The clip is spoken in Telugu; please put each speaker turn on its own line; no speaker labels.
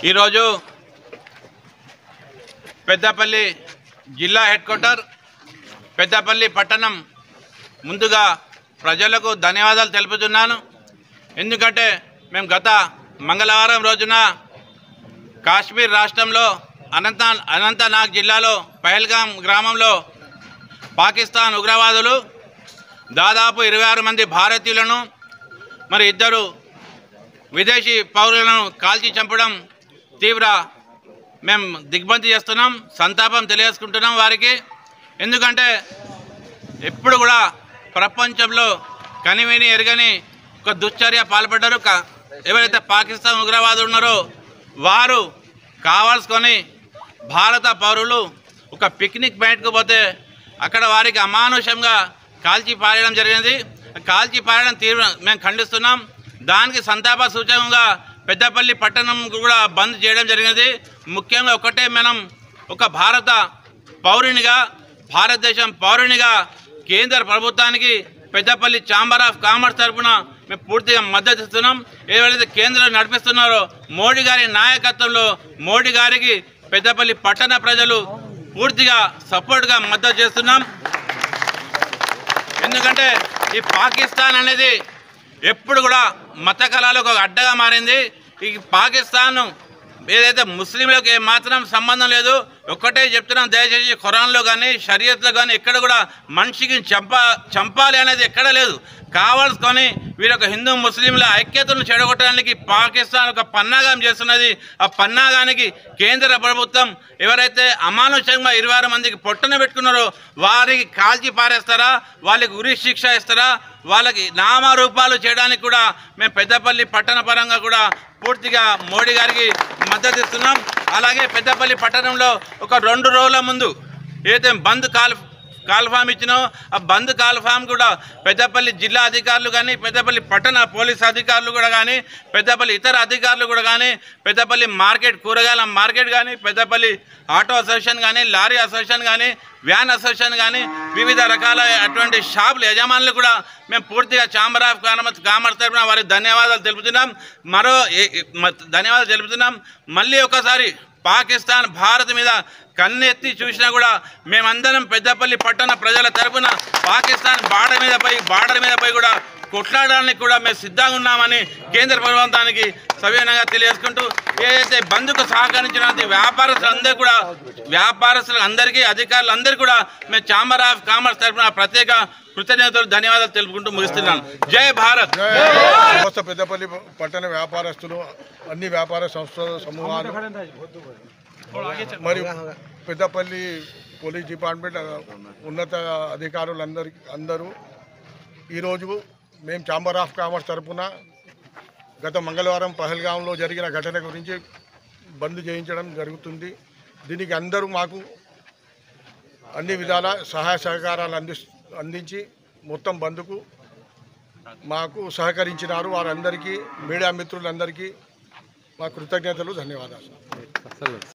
ఈరోజు పెద్దపల్లి జిల్లా హెడ్ క్వార్టర్ పెద్దపల్లి పట్టణం ముందుగా ప్రజలకు ధన్యవాదాలు తెలుపుతున్నాను. ఎందుకంటే మేము గత మంగళవారం రోజున కాశ్మీర్ రాష్ట్రంలో అనంతనాగ్ జిల్లాలో పహల్గాం గ్రామంలో పాకిస్తాన్ ఉగ్రవాదులు దాదాపు 26 మంది భారతీయులను మరి 2 విదేశీ పౌరులను కాల్చి చంపడం తీవ్ర మేము దిగ్బంధి చేస్తున్నాం, సంతాపం తెలియజేసుకుంటున్నాం వారికి. ఎందుకంటే ఎప్పుడు కూడా ప్రపంచంలో కనివిని ఎరగని ఒక దుశ్చర్య పాల్పడ్డారు. ఎవరైతే పాకిస్తాన్ ఉగ్రవాదులు ఉన్నారో వారు కావాల్సుకొని భారత పౌరులు ఒక పిక్నిక్ బయటకు పోతే అక్కడ వారికి అమానుషంగా కాల్చి పారేయడం జరిగింది. కాల్చి పారేయడం తీవ్ర మేము ఖండిస్తున్నాం. దానికి సంతాప సూచకంగా పెద్దపల్లి పట్టణం కూడా బంద్ చేయడం జరిగింది. ముఖ్యంగా ఒకటే, మనం ఒక భారత పౌరునిగా భారతదేశం పౌరునిగా కేంద్ర ప్రభుత్వానికి పెద్దపల్లి ఛాంబర్ ఆఫ్ కామర్స్ తరఫున మేము పూర్తిగా మద్దతు ఇస్తున్నాం. ఏవైతే కేంద్రం నడిపిస్తున్నారో మోడీ గారి నాయకత్వంలో మోడీ గారికి పెద్దపల్లి పట్టణ ప్రజలు పూర్తిగా సపోర్ట్గా మద్దతు చేస్తున్నాం. ఎందుకంటే ఈ పాకిస్తాన్ అనేది ఎప్పుడు కూడా మత కళలకు ఒక అడ్డగా మారింది. ఈ పాకిస్తాన్ ఏదైతే ముస్లింలకు ఏమాత్రం సంబంధం లేదు. ఒక్కటే చెప్తున్నాం, దయచేసి ఖురాన్లో కానీ షరియత్లో కానీ ఎక్కడ కూడా మనిషికి చంపాలి అనేది ఎక్కడ లేదు. కావాల్సుకొని వీరొక హిందూ ముస్లింల ఐక్యతను చెడగొట్టడానికి పాకిస్తాన్ ఒక పన్నాగం చేస్తున్నది. ఆ పన్నాగానికి కేంద్ర ప్రభుత్వం ఎవరైతే అమానుషంగా 26 మందికి పొట్టన పెట్టుకున్నారో వారికి కాల్చి పారేస్తారా, వాళ్ళకి ఉరి శిక్ష ఇస్తారా, వాళ్ళకి నామరూపాలు చేయడానికి కూడా మేము పెద్దపల్లి పట్టణ పరంగా కూడా పూర్తిగా మోడీ గారికి మద్దతు ఇస్తున్నాం. అలాగే పెద్దపల్లి పట్టణంలో ఒక 2 రోజుల ముందు ఏదైతే బంద్ కాల్ఫామ్ ఇచ్చినో ఆ బంద్ కాల్ఫామ్ కూడా పెద్దపల్లి జిల్లా అధికారులు కానీ, పెద్దపల్లి పట్టణ పోలీస్ అధికారులు కూడా కానీ, పెద్దపల్లి ఇతర అధికారులు కూడా కానీ, పెద్దపల్లి మార్కెట్ కూరగాయల మార్కెట్ కానీ, పెద్దపల్లి ఆటో అసోసియేషన్ కానీ, లారీ అసోసియేషన్ కానీ, వ్యాన్ అసోసియేషన్ కానీ, వివిధ రకాల అటువంటి షాపుల యజమానులు కూడా మేము పూర్తిగా ఛాంబర్ ఆఫ్ కామర్స్ తరఫున వారికి ధన్యవాదాలు తెలుపుతున్నాం. ధన్యవాదాలు తెలుపుతున్నాం. మళ్ళీ ఒకసారి పాకిస్తాన్ భారత్ మీద కన్నెత్తి చూసినా కూడా మేమందరం పెద్దపల్లి పట్టణ ప్రజల తరఫున పాకిస్తాన్ బార్డర్ మీద పోయి కూడా కొట్లాడడానికి కూడా మేము సిద్ధంగా ఉన్నామని కేంద్ర ప్రభుత్వానికి సవినయంగా తెలియజేసుకుంటూ, ఏదైతే బంద్కు సహకరించిన వ్యాపారస్తులందరికీ అధికారులందరికీ కూడా మేము ఛాంబర్ ఆఫ్ కామర్స్ తరఫున ప్రత్యేక కృతజ్ఞతలు ధన్యవాదాలు తెలుపుకుంటూ ముగిస్తున్నాను. జై భారత్.
పెద్దపల్లి పట్టణ వ్యాపారస్తులు, అన్ని వ్యాపార సంస్థల సమూహాలు మరియు పెద్దపల్లి పోలీస్ డిపార్ట్మెంట్ ఉన్నత అధికారులందరూ ఈరోజు మేము ఛాంబర్ ఆఫ్ కామర్స్ తరఫున గత మంగళవారం పహల్గాంలో జరిగిన ఘటన గురించి బంద్ చేయించడం జరుగుతుంది. దీనికి అందరూ మాకు అన్ని విధాల సహాయ సహకారాలు అందించి మొత్తం బంద్కు మాకు సహకరించినారు. వారందరికీ, మీడియా మిత్రులందరికీ మా కృతజ్ఞతలు, ధన్యవాదాలు.